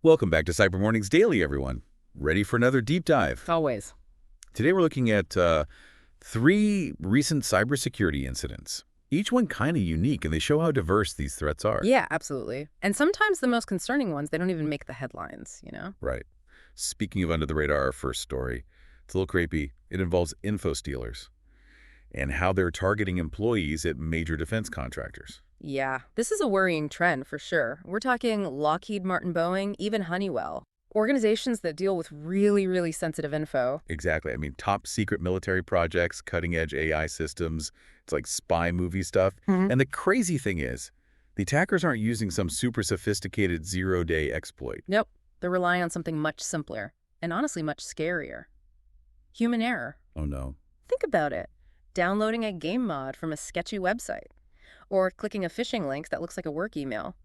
Welcome back to Cyber Mornings Daily, everyone. Ready for another deep dive? Always. Today we're looking at three recent cybersecurity incidents. Each one kind of unique, and they show how diverse these threats are. Yeah, absolutely. And sometimes the most concerning ones, they don't even make the headlines. Right. Speaking of under the radar, our first story, it's a little creepy. It involves infostealers and how they're targeting employees at major defense contractors. Yeah, this is a worrying trend for sure. We're talking Lockheed Martin, Boeing, even Honeywell. Organizations that deal with really, really sensitive info. Exactly. I mean, top secret military projects, cutting edge AI systems. It's like spy movie stuff. Mhm. And the crazy thing is, the attackers aren't using some super sophisticated zero-day exploit. Nope, they're relying on something much simpler and honestly much scarier. Human error. Oh no. Think about it. Downloading a game mod from a sketchy website or clicking a phishing link that looks like a work email.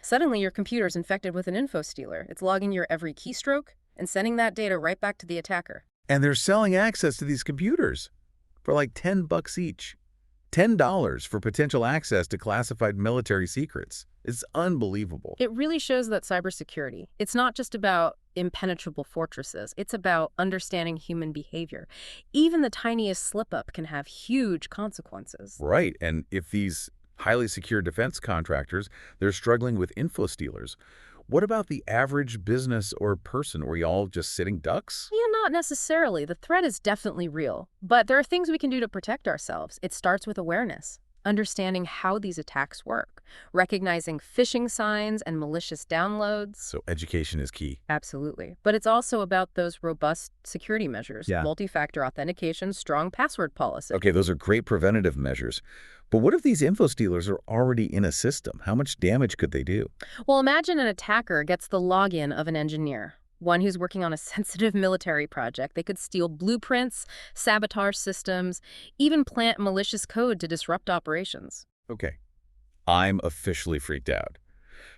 Suddenly, your computer's infected with an info stealer. It's logging your every keystroke and sending that data right back to the attacker. And they're selling access to these computers for like $10 each. $10 for potential access to classified military secrets. It's unbelievable. It really shows that cybersecurity, it's not just about impenetrable fortresses. It's about understanding human behavior. Even the tiniest slip-up can have huge consequences. Right. And if these highly secure defense contractors, they're struggling with info stealers, what about the average business or person? Were y'all just sitting ducks? Yeah, not necessarily. The threat is definitely real. But there are things we can do to protect ourselves. It starts with awareness, understanding how these attacks work, recognizing phishing signs and malicious downloads. So education is key. Absolutely. But it's also about those robust security measures, Yeah. multi-factor authentication, strong password policy. Okay, those are great preventative measures. But what if these info stealers are already in a system? How much damage could they do? Well, imagine an attacker gets the login of an engineer, one who's working on a sensitive military project. They could steal blueprints, sabotage systems, even plant malicious code to disrupt operations. Okay, I'm officially freaked out.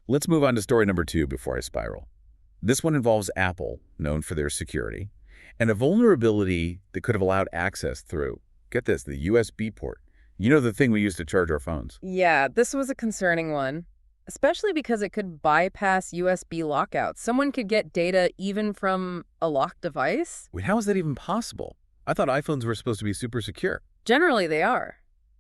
Let's move on to story number 2 before I spiral. This one involves Apple, known for their security, and a vulnerability that could have allowed access through, get this, the USB port. You know, the thing we use to charge our phones. Yeah, this was a concerning one, especially because it could bypass USB lockouts. Someone could get data even from a locked device. Wait, how is that even possible? I thought iPhones were supposed to be super secure. Generally, they are.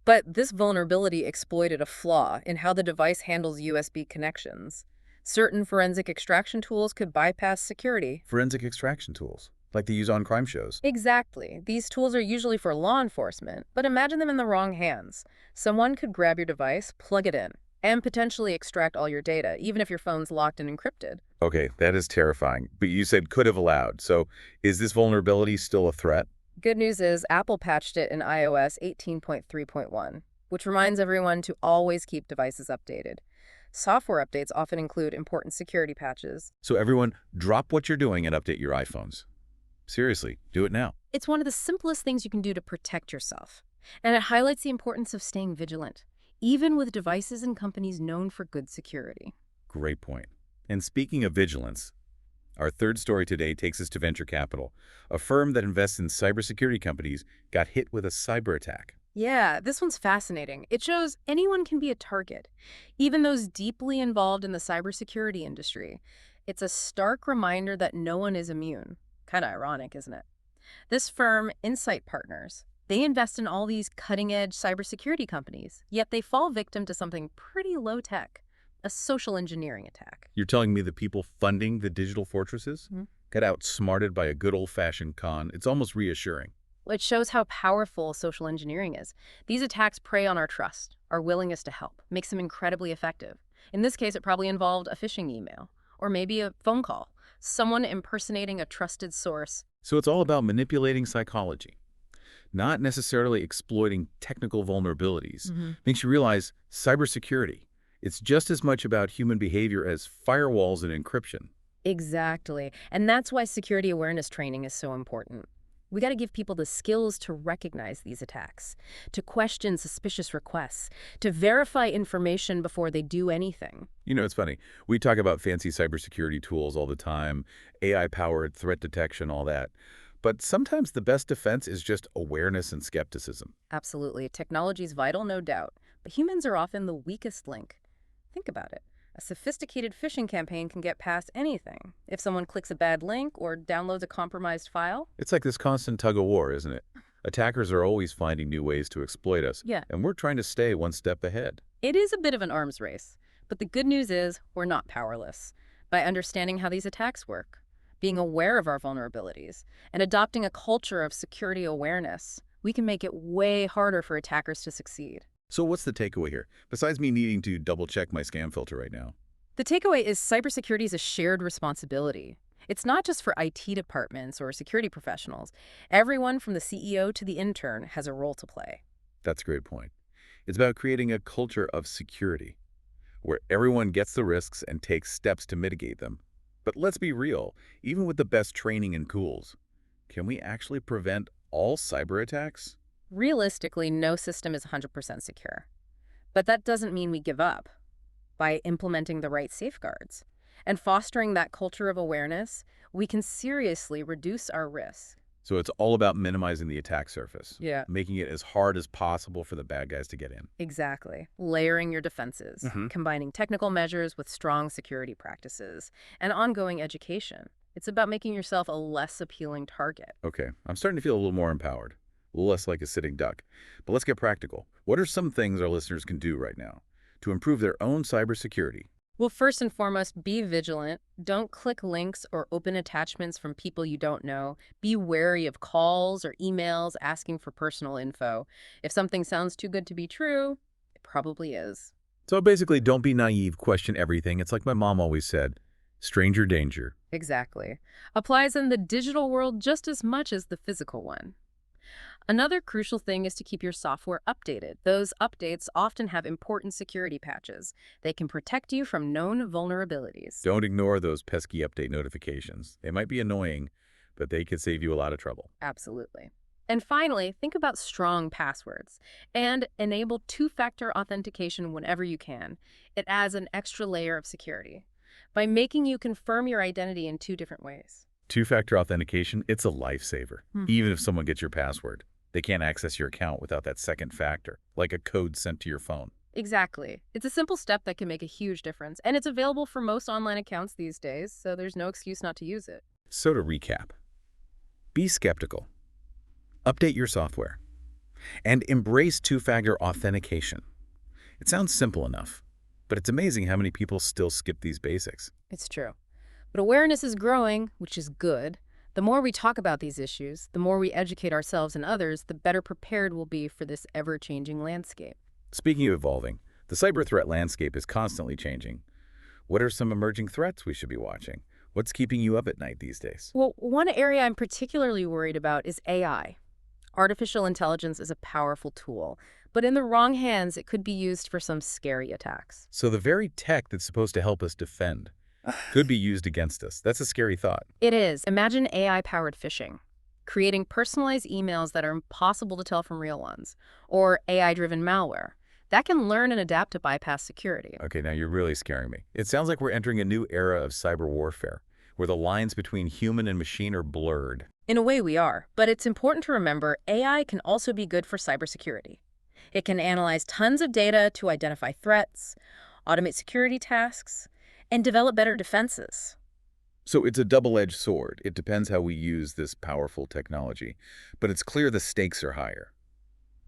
But this vulnerability exploited a flaw in how the device handles USB connections. Certain forensic extraction tools could bypass security. Forensic extraction tools, like they use on crime shows. Exactly. These tools are usually for law enforcement, but imagine them in the wrong hands. Someone could grab your device, plug it in, and potentially extract all your data, even if your phone's locked and encrypted. Okay, that is terrifying. But you said could have allowed. So is this vulnerability still a threat? Good news is Apple patched it in iOS 18.3.1, which reminds everyone to always keep devices updated. Software updates often include important security patches. So everyone, drop what you're doing and update your iPhones. Seriously, do it now. It's one of the simplest things you can do to protect yourself. And it highlights the importance of staying vigilant, even with devices and companies known for good security. Great point. And speaking of vigilance, our third story today takes us to venture capital. A firm that invests in cybersecurity companies got hit with a cyber attack. Yeah, this one's fascinating. It shows anyone can be a target, even those deeply involved in the cybersecurity industry. It's a stark reminder that no one is immune. Kind of ironic, isn't it? This firm, Insight Partners, they invest in all these cutting-edge cybersecurity companies, yet they fall victim to something pretty low-tech, a social engineering attack. You're telling me the people funding the digital fortresses got outsmarted by a good old-fashioned con? It's almost reassuring. It shows how powerful social engineering is. These attacks prey on our trust, our willingness to help, makes them incredibly effective. In this case, it probably involved a phishing email, or maybe a phone call, someone impersonating a trusted source. So it's all about manipulating psychology, not necessarily exploiting technical vulnerabilities. Makes you realize cybersecurity, it's just as much about human behavior as firewalls and encryption. Exactly. And that's why security awareness training is so important. We got to give people the skills to recognize these attacks, to question suspicious requests, to verify information before they do anything. You know, it's funny. We talk about fancy cybersecurity tools all the time, AI-powered threat detection, all that. But sometimes the best defense is just awareness and skepticism. Absolutely. Technology is vital, no doubt. But humans are often the weakest link. Think about it. A sophisticated phishing campaign can get past anything. If someone clicks a bad link or downloads a compromised file, It's like this constant tug-of-war, isn't it? Attackers are always finding new ways to exploit us, yeah, and we're trying to stay one step ahead. it is a bit of an arms race. But the good news is we're not powerless. By understanding how these attacks work, being aware of our vulnerabilities, and adopting a culture of security awareness, we can make it way harder for attackers to succeed. So what's the takeaway here, besides me needing to double-check my scam filter right now? The takeaway is cybersecurity is a shared responsibility. It's not just for IT departments or security professionals. Everyone from the CEO to the intern has a role to play. That's a great point. It's about creating a culture of security, where everyone gets the risks and takes steps to mitigate them. But let's be real, even with the best training and tools, can we actually prevent all cyber attacks? Realistically, no system is 100% secure. But that doesn't mean we give up. By implementing the right safeguards and fostering that culture of awareness, we can seriously reduce our risk. So it's all about minimizing the attack surface, Yeah. making it as hard as possible for the bad guys to get in. Exactly. Layering your defenses, combining technical measures with strong security practices, and ongoing education. It's about making yourself a less appealing target. Okay, I'm starting to feel a little more empowered, a little less like a sitting duck. But let's get practical. What are some things our listeners can do right now to improve their own cybersecurity? Well, first and foremost, be vigilant. Don't click links or open attachments from people you don't know. Be wary of calls or emails asking for personal info. If something sounds too good to be true, it probably is. So basically, don't be naive, question everything. It's like my mom always said, stranger danger. Exactly. Applies in the digital world just as much as the physical one. Another crucial thing is to keep your software updated. Those updates often have important security patches. They can protect you from known vulnerabilities. Don't ignore those pesky update notifications. They might be annoying, but they could save you a lot of trouble. Absolutely. And finally, think about strong passwords and enable two-factor authentication whenever you can. It adds an extra layer of security by making you confirm your identity in two different ways. Two-factor authentication, it's a lifesaver. Even if someone gets your password, they can't access your account without that second factor, like a code sent to your phone. Exactly. It's a simple step that can make a huge difference, and it's available for most online accounts these days, so there's no excuse not to use it. So to recap, be skeptical, update your software, and embrace two-factor authentication. It sounds simple enough, but it's amazing how many people still skip these basics. It's true. But awareness is growing, which is good. The more we talk about these issues, the more we educate ourselves and others, the better prepared we'll be for this ever-changing landscape. Speaking of evolving, the cyber threat landscape is constantly changing. What are some emerging threats we should be watching? What's keeping you up at night these days? Well, one area I'm particularly worried about is AI. Artificial intelligence is a powerful tool, but in the wrong hands, it could be used for some scary attacks. So the very tech that's supposed to help us defend could be used against us. That's a scary thought. It is. Imagine AI-powered phishing, creating personalized emails that are impossible to tell from real ones, or AI-driven malware that can learn and adapt to bypass security. Okay, now you're really scaring me. It sounds like we're entering a new era of cyber warfare, where the lines between human and machine are blurred. In a way, we are, but it's important to remember AI can also be good for cybersecurity. It can analyze tons of data to identify threats, automate security tasks, and develop better defenses. So it's a double-edged sword. It depends how we use this powerful technology. But it's clear the stakes are higher,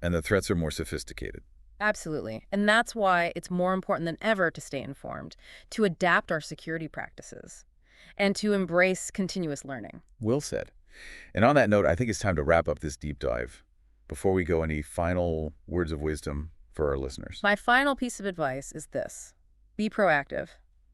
and the threats are more sophisticated. Absolutely. And that's why it's more important than ever to stay informed, to adapt our security practices, and to embrace continuous learning. Well said. And on that note, I think it's time to wrap up this deep dive. Before we go, any final words of wisdom for our listeners? My final piece of advice is this. Be proactive.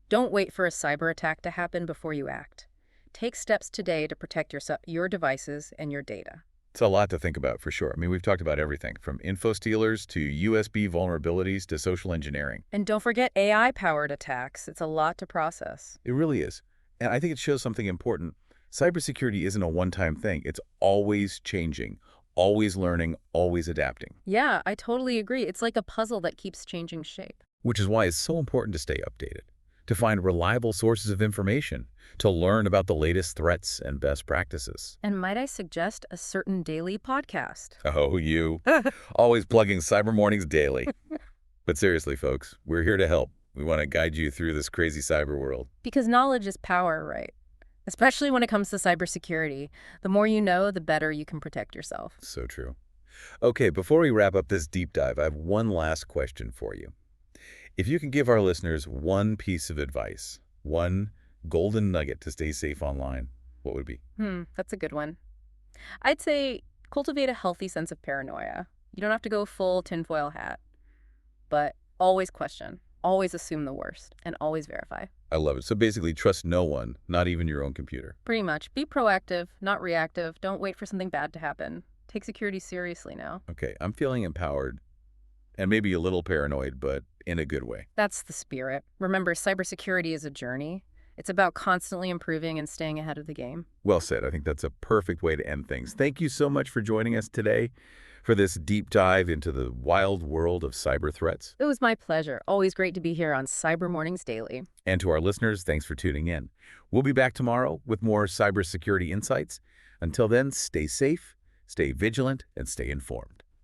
Don't wait for a cyber attack to happen before you act. Take steps today to protect your devices and your data. It's a lot to think about, for sure. I mean, we've talked about everything, from infostealers to USB vulnerabilities to social engineering. And don't forget AI-powered attacks. It's a lot to process. It really is. And I think it shows something important. Cybersecurity isn't a one-time thing. It's always changing, always learning, always adapting. Yeah, I totally agree. It's like a puzzle that keeps changing shape. Which is why it's so important to stay updated, to find reliable sources of information, to learn about the latest threats and best practices. And might I suggest a certain daily podcast? Oh, you. Always plugging Cyber Mornings daily. But seriously, folks, we're here to help. We want to guide you through this crazy cyber world. Because knowledge is power, right? Especially when it comes to cybersecurity. The more you know, the better you can protect yourself. So true. Okay, before we wrap up this deep dive, I have one last question for you. If you can give our listeners one piece of advice, one golden nugget to stay safe online, what would it be? That's a good one. I'd say cultivate a healthy sense of paranoia. You don't have to go full tinfoil hat, but always question, always assume the worst, and always verify. I love it. So basically, trust no one, not even your own computer. Pretty much. Be proactive, not reactive. Don't wait for something bad to happen. Take security seriously now. Okay, I'm feeling empowered and maybe a little paranoid, but in a good way. That's the spirit. Remember, cybersecurity is a journey. It's about constantly improving and staying ahead of the game. Well said. I think that's a perfect way to end things. Thank you so much for joining us today for this deep dive into the wild world of cyber threats. It was my pleasure. Always great to be here on Cyber Mornings Daily. And to our listeners, thanks for tuning in. We'll be back tomorrow with more cybersecurity insights. Until then, stay safe, stay vigilant, and stay informed.